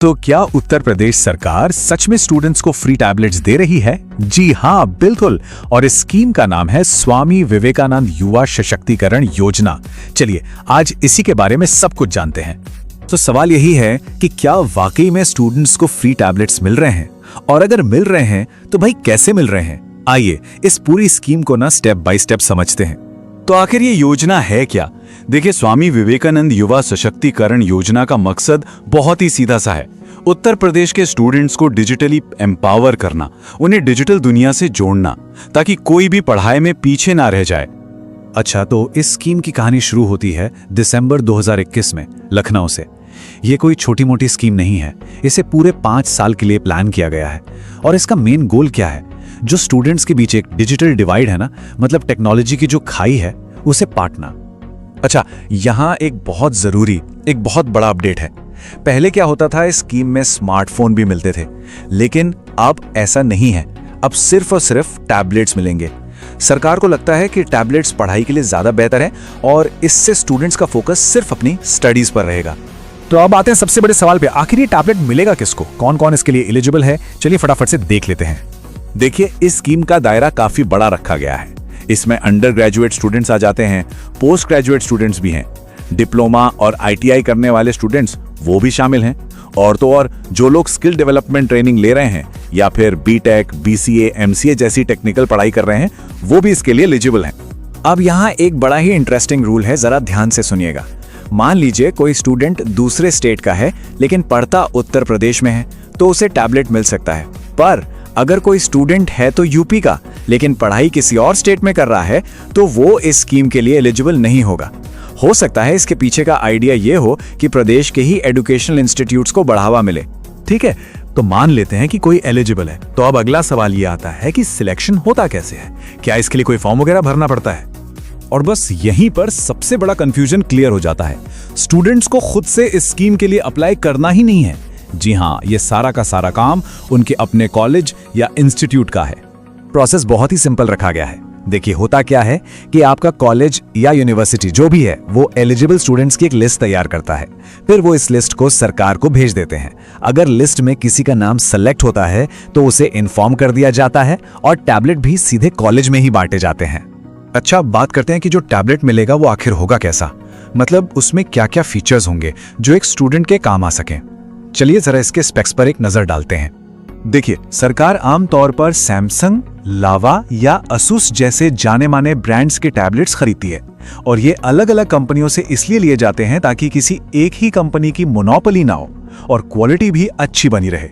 तो क्या उत्तर प्रदेश सरकार सच में स्टूडेंट्स को फ्री टैबलेट्स दे रही है? जी हाँ, बिल्कुल। और इस स्कीम का नाम है स्वामी विवेकानंद युवा सशक्तिकरण योजना। चलिए आज इसी के बारे में सब कुछ जानते हैं। तो सवाल यही है कि क्या वाकई में स्टूडेंट्स को फ्री टैबलेट्स मिल रहे हैं, और अगर मिल रहे हैं तो भाई कैसे मिल रहे हैं? आइए इस पूरी स्कीम को ना स्टेप बाय स्टेप समझते हैं। तो आखिर ये योजना है क्या? देखिए, स्वामी विवेकानंद युवा सशक्तिकरण योजना का मकसद बहुत ही सीधा सा है। उत्तर प्रदेश के स्टूडेंट्स को डिजिटली एम्पावर करना, उन्हें डिजिटल दुनिया से जोड़ना, ताकि कोई भी पढ़ाई में पीछे ना रह जाए। अच्छा, तो इस स्कीम की कहानी शुरू होती है दिसंबर 2021 में लखनऊ से। ये कोई छोटी मोटी स्कीम नहीं है, इसे पूरे 5 साल के लिए प्लान किया गया है। और इसका मेन गोल क्या है? जो स्टूडेंट्स के बीच एक डिजिटल डिवाइड है ना, मतलब टेक्नोलॉजी की जो खाई है, उसे पाटना। अच्छा, यहाँ एक बहुत बड़ा अपडेट है। पहले क्या होता था, इस स्कीम में स्मार्टफोन भी मिलते थे, लेकिन अब ऐसा नहीं है। अब सिर्फ और सिर्फ टैबलेट्स मिलेंगे। सरकार को लगता है कि टैबलेट्स पढ़ाई के लिए ज्यादा बेहतर है और इससे स्टूडेंट्स का फोकस सिर्फ अपनी स्टडीज पर रहेगा। तो अब आते हैं सबसे बड़े सवाल पे, आखिर ये टैबलेट मिलेगा किसको? कौन कौन इसके लिए एलिजिबल है? चलिए फटाफट से देख लेते हैं। देखिए, इस स्कीम का दायरा काफी बड़ा रखा गया है। इसमें अंडर ग्रेजुएट स्टूडेंट्स आ जाते हैं, पोस्ट ग्रेजुएट स्टूडेंट्स भी हैं, डिप्लोमा और ITI करने वाले स्टूडेंट्स वो भी शामिल हैं, और तो और जो लोग स्किल डेवलपमेंट ट्रेनिंग ले रहे हैं या फिर BTech, BCA, MCA जैसी टेक्निकल पढ़ाई कर रहे हैं, वो भी इसके लिए एलिजिबल हैं। अब यहाँ एक बड़ा ही इंटरेस्टिंग रूल है, जरा ध्यान से सुनिएगा। मान लीजिए कोई स्टूडेंट दूसरे स्टेट का है लेकिन पढ़ता उत्तर प्रदेश में है, तो उसे टैबलेट मिल सकता है। पर अगर कोई स्टूडेंट है तो यूपी का, लेकिन पढ़ाई किसी और स्टेट में कर रहा है, तो वो इस स्कीम के लिए एलिजिबल नहीं होगा। हो सकता है इसके पीछे का आइडिया ये हो कि प्रदेश के ही एजुकेशनल इंस्टीट्यूट्स को बढ़ावा मिले। ठीक है, तो मान लेते हैं कि कोई एलिजिबल है। तो अब अगला सवाल ये आता है कि सिलेक्शन होता कैसे है? क्या इसके लिए कोई फॉर्म वगैरह भरना पड़ता है? और बस यहीं पर सबसे बड़ा कंफ्यूजन क्लियर हो जाता है। स्टूडेंट्स को खुद से इस स्कीम के लिए अप्लाई करना ही नहीं है। जी हाँ, ये सारा का सारा काम उनके अपने कॉलेज या इंस्टीट्यूट का है। प्रोसेस बहुत ही सिंपल रखा गया है। देखिए, होता क्या है कि आपका कॉलेज या यूनिवर्सिटी जो भी है, वो एलिजिबल स्टूडेंट्स की एक लिस्ट तैयार करता है। फिर वो इस लिस्ट को सरकार को भेज देते हैं। अगर लिस्ट में किसी का नाम सेलेक्ट होता है तो उसे इन्फॉर्म कर दिया जाता है और टैबलेट भी सीधे कॉलेज में ही बांटे जाते हैं। अच्छा, बात करते हैं कि जो टैबलेट मिलेगा वो आखिर होगा कैसा, मतलब उसमें क्या क्या फीचर्स होंगे जो एक स्टूडेंट के काम आ सकें। चलिए जरा इसके स्पेक्स पर एक नजर डालते हैं। देखिए, सरकार आमतौर पर सैमसंग, लावा या असूस जैसे जाने माने ब्रांड्स के टैबलेट्स खरीदती है, और ये अलग अलग कंपनियों से इसलिए लिए जाते हैं ताकि किसी एक ही कंपनी की मोनोपोली ना हो और क्वालिटी भी अच्छी बनी रहे।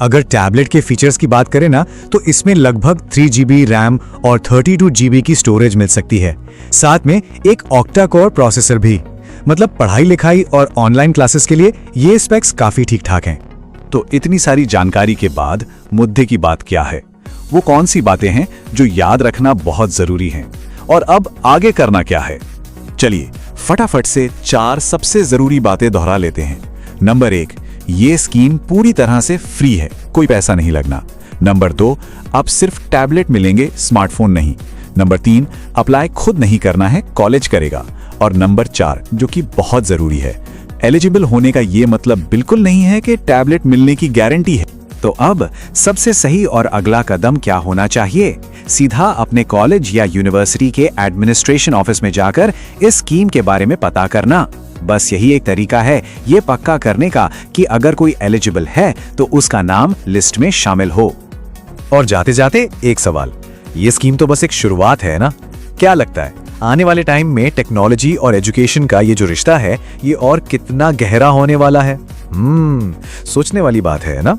अगर टैबलेट के फीचर्स की बात करें ना, तो इसमें लगभग 3 GB रैम और 32 GB की स्टोरेज मिल सकती है। साथ में एक ऑक्टा कोर प्रोसेसर भी। मतलब पढ़ाई लिखाई और ऑनलाइन क्लासेस के लिए ये स्पेक्स काफी ठीक ठाक हैं। तो इतनी सारी जानकारी के बाद मुद्दे की बात क्या है? वो कौन सी बातें हैं जो याद रखना बहुत जरूरी हैं? और अब आगे करना क्या है? चलिए फटाफट से 4 सबसे जरूरी बातें दोहरा लेते हैं। नंबर 1, ये स्कीम पूरी तरह से फ्री है, कोई पैसा नहीं लगना। नंबर 2, अब सिर्फ टैबलेट मिलेंगे, स्मार्टफोन नहीं। नंबर 3, अप्लाई खुद नहीं करना है, कॉलेज करेगा। और नंबर 4, जो कि बहुत जरूरी है, एलिजिबल होने का ये मतलब बिल्कुल नहीं है कि टैबलेट मिलने की गारंटी है। तो अब सबसे सही और अगला कदम क्या होना चाहिए? सीधा अपने कॉलेज या यूनिवर्सिटी के एडमिनिस्ट्रेशन ऑफिस में जाकर इस स्कीम के बारे में पता करना। बस यही एक तरीका है ये पक्का करने का कि अगर कोई एलिजिबल है तो उसका नाम लिस्ट में शामिल हो। और जाते जाते एक सवाल, ये स्कीम तो बस एक शुरुआत है ना? क्या लगता है आने वाले टाइम में टेक्नोलॉजी और एजुकेशन का ये जो रिश्ता है, ये और कितना गहरा होने वाला है? सोचने वाली बात है ना?